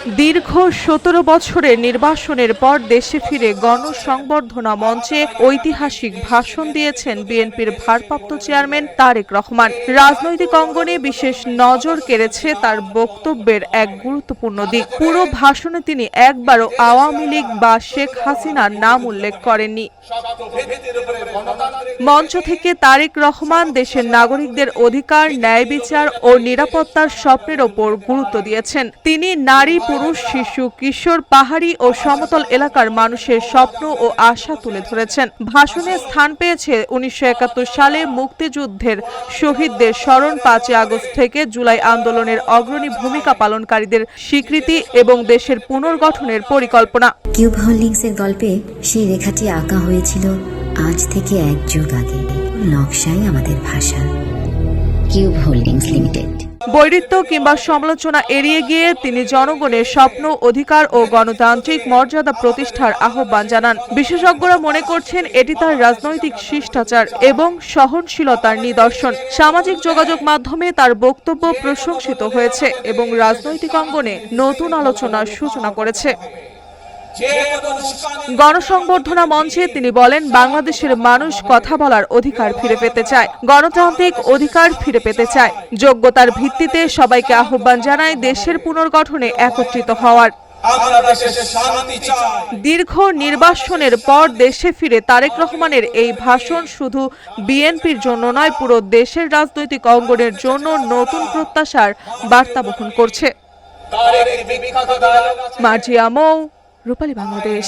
দীর্ঘ ১৭ বছরের নির্বাসনের পর দেশে ফিরে গণসংবর্ধনা মঞ্চে ঐতিহাসিক ভাষণ দিয়েছেন বিএনপির ভারপ্রাপ্ত চেয়ারম্যান তারেক রহমান। রাজনৈতিক অঙ্গনে বিশেষ নজর কেড়েছে তার বক্তব্যের এক গুরুত্বপূর্ণ দিক। পুরো ভাষণে তিনি একবারও আওয়ামী লীগ বা শেখ হাসিনার নাম উল্লেখ করেননি। মঞ্চ থেকে তারেক রহমান দেশের নাগরিকদের অধিকার, ন্যায় বিচার ও নিরাপত্তার স্বপ্নের ওপর গুরুত্ব দিয়েছেন। তিনি নারী, পুরুষ, শিশু, কিশোর, পাহাড়ি ও সমতল এলাকার মানুষের স্বপ্ন ও আশা তুলে ধরেছেন। ভাষণে স্থান পেয়েছে ১৯৭১ সালে মুক্তিযুদ্ধের শহীদদের স্মরণ, ৫ই আগস্ট থেকে জুলাই আন্দোলনের অগ্রণী ভূমিকা পালনকারীদের স্বীকৃতি এবং দেশের পুনর্গঠনের পরিকল্পনা। কিউব হোল্ডিংসের গল্পে সেই রেখাটি আঁকা হয়েছিল আজ থেকে ১ যুগ আগে। নকশাই আমাদের ভাষা। Cube holdings limited. বৈরিত্ব কিংবা সমালোচনা এড়িয়ে গিয়ে তিনি জনগণের স্বপ্ন, অধিকার ও গণতান্ত্রিক মর্যাদা প্রতিষ্ঠার আহ্বান জানান। বিশেষজ্ঞরা মনে করছেন এটি তার রাজনৈতিক শিষ্টাচার এবং সহনশীলতার নিদর্শন। সামাজিক যোগাযোগ মাধ্যমে তার বক্তব্য প্রশংসিত হয়েছে এবং রাজনৈতিক অঙ্গনে নতুন আলোচনার সূচনা করেছে। গণসংবর্ধনা মঞ্চে তিনি বলেন, বাংলাদেশের মানুষ কথা বলার অধিকার ফিরে পেতে চায়, গণতান্ত্রিক অধিকার ফিরে পেতে চায়। যোগ্যতার ভিত্তিতে সবাইকে আহ্বান জানায় দেশের পুনর্গঠনে একত্রিত হওয়ার। দীর্ঘ নির্বাসনের পর দেশে ফিরে তারেক রহমানের এই ভাষণ শুধু বিএনপির জন্য নয়, পুরো দেশের রাজনৈতিক অঙ্গনের জন্য নতুন প্রত্যাশার বার্তা বহন করছে। মার্জিয়া মৌ, রূপালী বাংলাদেশ।